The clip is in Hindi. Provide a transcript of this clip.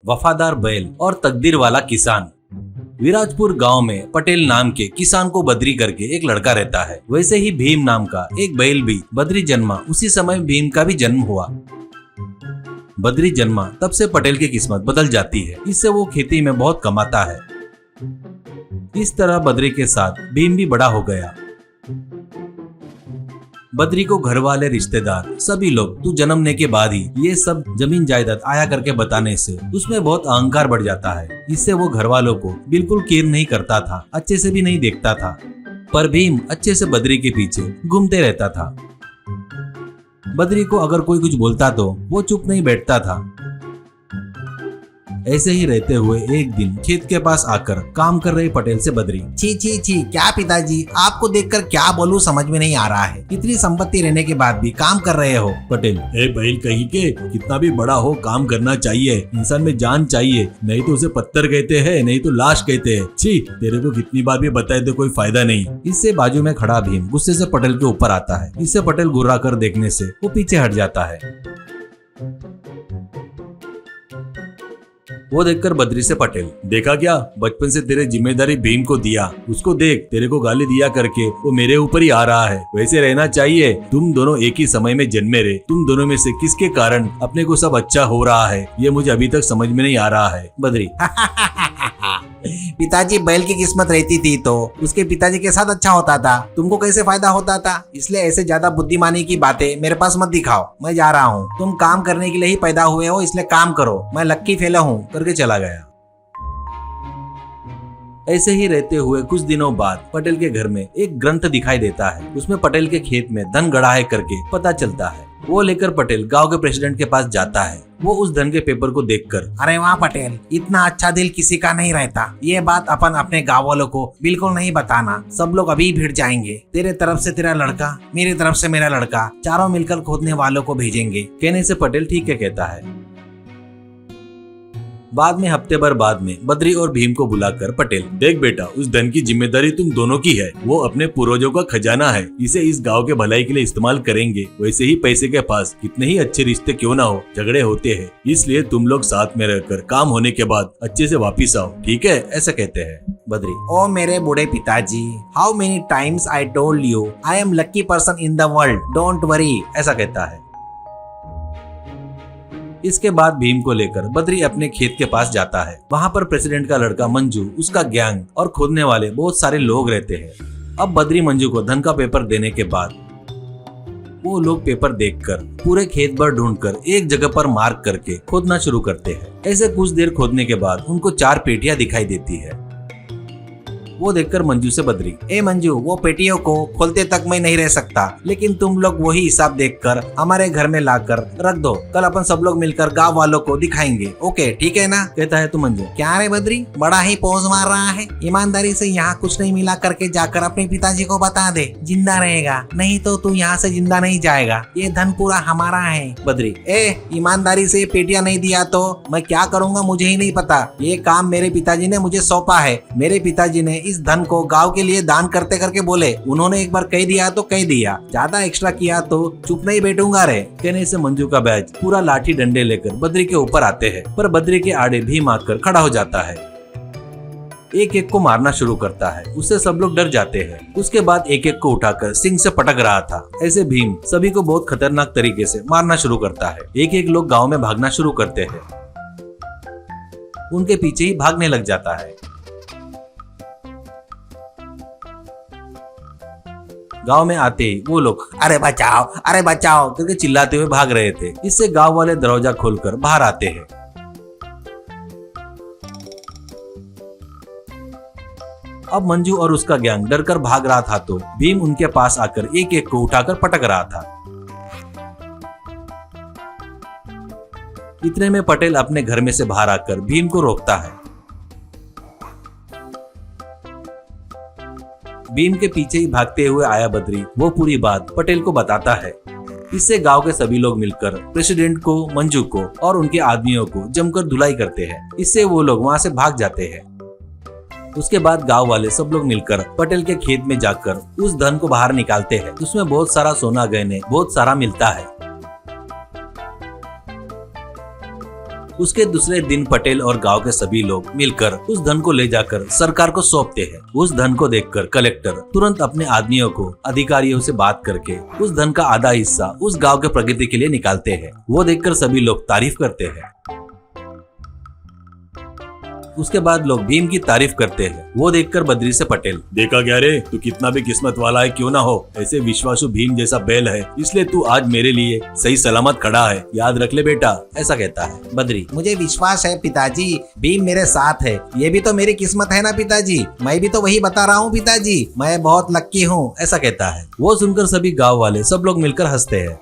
वफादार बैल और तकदीर वाला किसान। विराजपुर गांव में पटेल नाम के किसान को बद्री करके एक लड़का रहता है। वैसे ही भीम नाम का एक बैल भी बद्री जन्मा। उसी समय भीम का भी जन्म हुआ। बद्री जन्मा तब से पटेल की किस्मत बदल जाती है। इससे वो खेती में बहुत कमाता है। इस तरह बद्री के साथ भीम भी बड़ा हो गया। बद्री को घर वाले, रिश्तेदार सभी लोग तू जन्मने के बाद ही ये सब जमीन जायदाद आया करके बताने से उसमें बहुत अहंकार बढ़ जाता है। इससे वो घर वालों को बिल्कुल केयर नहीं करता था, अच्छे से भी नहीं देखता था। पर भीम अच्छे से बद्री के पीछे घूमते रहता था। बद्री को अगर कोई कुछ बोलता तो वो चुप नहीं बैठता था। ऐसे ही रहते हुए एक दिन खेत के पास आकर काम कर रहे पटेल से बद्री, छी छी छी, क्या पिताजी, आपको देखकर क्या बोलूं समझ में नहीं आ रहा है। इतनी संपत्ति रहने के बाद भी काम कर रहे हो। पटेल, ए बैल कहीं के, कितना भी बड़ा हो काम करना चाहिए। इंसान में जान चाहिए, नहीं तो उसे पत्थर कहते हैं, नहीं तो लाश कहते हैं। छी, तेरे को कितनी बार भी बताए तो कोई फायदा नहीं। इससे बाजू में खड़ा भीम गुस्से से पटेल के ऊपर आता है। इससे पटेल घुर्रा कर देखने से वो पीछे हट जाता है। वो देखकर बद्री से पटेल, देखा क्या, बचपन से तेरे जिम्मेदारी भीम को दिया, उसको देख, तेरे को गाली दिया करके वो मेरे ऊपर ही आ रहा है। वैसे रहना चाहिए। तुम दोनों एक ही समय में जन्मे रहे। तुम दोनों में से किसके कारण अपने को सब अच्छा हो रहा है, ये मुझे अभी तक समझ में नहीं आ रहा है। बद्री, पिताजी, बैल की किस्मत रहती थी तो उसके पिताजी के साथ अच्छा होता था, तुमको कैसे फायदा होता था। इसलिए ऐसे ज्यादा बुद्धिमानी की बातें मेरे पास मत दिखाओ। मैं जा रहा हूँ, तुम काम करने के लिए ही पैदा हुए हो, इसलिए काम करो। मैं लक्की फेला हूँ, करके चला गया। ऐसे ही रहते हुए कुछ दिनों बाद पटेल के घर में एक ग्रंथ दिखाई देता है। उसमें पटेल के खेत में धन गड़ा है करके पता चलता है। वो लेकर पटेल गांव के प्रेसिडेंट के पास जाता है। वो उस धन के पेपर को देखकर, अरे वाह पटेल, इतना अच्छा दिल किसी का नहीं रहता। ये बात अपन अपने गाँव वालों को बिल्कुल नहीं बताना, सब लोग अभी भिड़ जाएंगे। तेरे तरफ से तेरा लड़का, मेरी तरफ से मेरा लड़का, चारों मिलकर खोदने वालों को भेजेंगे। कहने से पटेल ठीक है कहता है। बाद में हफ्ते भर बाद में बद्री और भीम को बुलाकर पटेल, देख बेटा, उस धन की जिम्मेदारी तुम दोनों की है। वो अपने पूर्वजों का खजाना है। इसे इस गांव के भलाई के लिए इस्तेमाल करेंगे। वैसे ही पैसे के पास कितने ही अच्छे रिश्ते क्यों ना हो, झगड़े होते हैं। इसलिए तुम लोग साथ में रहकर काम होने के बाद अच्छे से वापिस आओ, ठीक है, ऐसा कहते हैं। बद्री, ओ मेरे बूढ़े पिताजी, how many times I told you I am lucky person in the world, don't worry, ऐसा कहता है। इसके बाद भीम को लेकर बद्री अपने खेत के पास जाता है। वहाँ पर प्रेसिडेंट का लड़का मंजू, उसका गैंग और खोदने वाले बहुत सारे लोग रहते हैं। अब बद्री मंजू को धन का पेपर देने के बाद वो लोग पेपर देखकर पूरे खेत भर ढूंढकर एक जगह पर मार्क करके खोदना शुरू करते हैं। ऐसे कुछ देर खोदने के बाद उनको 4 पेटियां दिखाई देती है। वो देखकर मंजू से बद्री, ए मंजू, वो पेटियों को खोलते तक मैं नहीं रह सकता, लेकिन तुम लोग वही हिसाब देखकर हमारे घर में लाकर रख दो। कल अपन सब लोग मिलकर गांव वालों को दिखाएंगे। ओके, ठीक है ना, कहता है। तो मंजू, क्या रे बद्री, बड़ा ही पोज मार रहा है। ईमानदारी से यहाँ कुछ नहीं मिला करके जाकर अपने पिताजी को बता दे, जिंदा रहेगा, नहीं तो तू यहाँ से जिंदा नहीं जाएगा। ये धन पूरा हमारा है। बद्री, ईमानदारी से पेटियां नहीं दिया तो मैं क्या करूँगा मुझे ही नहीं पता। ये काम मेरे पिताजी ने मुझे सौंपा है। मेरे पिताजी ने इस धन को गांव के लिए दान करते करके बोले, उन्होंने एक बार कह दिया तो कह दिया, ज्यादा एक्स्ट्रा किया तो चुप नहीं बैठूंगा रे। कहने से मंजू का बैच पूरा लाठी डंडे लेकर बद्री के ऊपर आते हैं। पर बद्री के आड़े भीम आकर खड़ा हो जाता है। एक एक को मारना शुरू करता है। उससे सब लोग डर जाते हैं। उसके बाद एक एक को उठाकर सिंग से पटक रहा था। ऐसे भीम सभी को बहुत खतरनाक तरीके से मारना शुरू करता है। एक एक लोग गाँव में भागना शुरू करते हैं। उनके पीछे ही भागने लग जाता है। गांव में आते ही वो लोग अरे बचाओ करके चिल्लाते हुए भाग रहे थे। इससे गांव वाले दरवाजा खोलकर बाहर आते हैं। अब मंजू और उसका गैंग डरकर भाग रहा था तो भीम उनके पास आकर एक एक को उठाकर पटक रहा था। इतने में पटेल अपने घर में से बाहर आकर भीम को रोकता है। भीम के पीछे ही भागते हुए आया बद्री वो पूरी बात पटेल को बताता है। इससे गांव के सभी लोग मिलकर प्रेसिडेंट को, मंजू को और उनके आदमियों को जमकर धुलाई करते हैं। इससे वो लोग वहां से भाग जाते हैं। उसके बाद गांव वाले सब लोग मिलकर पटेल के खेत में जाकर उस धन को बाहर निकालते हैं। उसमें बहुत सारा सोना गहने बहुत सारा मिलता है। उसके दूसरे दिन पटेल और गांव के सभी लोग मिलकर उस धन को ले जाकर सरकार को सौंपते हैं। उस धन को देखकर कलेक्टर तुरंत अपने आदमियों को अधिकारियों से बात करके उस धन का आधा हिस्सा उस गांव के प्रगति के लिए निकालते हैं। वो देखकर सभी लोग तारीफ करते हैं। उसके बाद लोग भीम की तारीफ करते हैं। वो देखकर बद्री से पटेल, देखा क्या रे, तू कितना भी किस्मत वाला है क्यों ना हो, ऐसे विश्वासु भीम जैसा बैल है, इसलिए तू आज मेरे लिए सही सलामत खड़ा है, याद रख ले बेटा, ऐसा कहता है। बद्री, मुझे विश्वास है पिताजी, भीम मेरे साथ है, ये भी तो मेरी किस्मत है ना पिताजी, मैं भी तो वही बता रहा हूँ पिताजी, मैं बहुत लक्की हूँ, ऐसा कहता है। वो सुनकर सभी गाँव वाले सब लोग मिलकर हंसते हैं।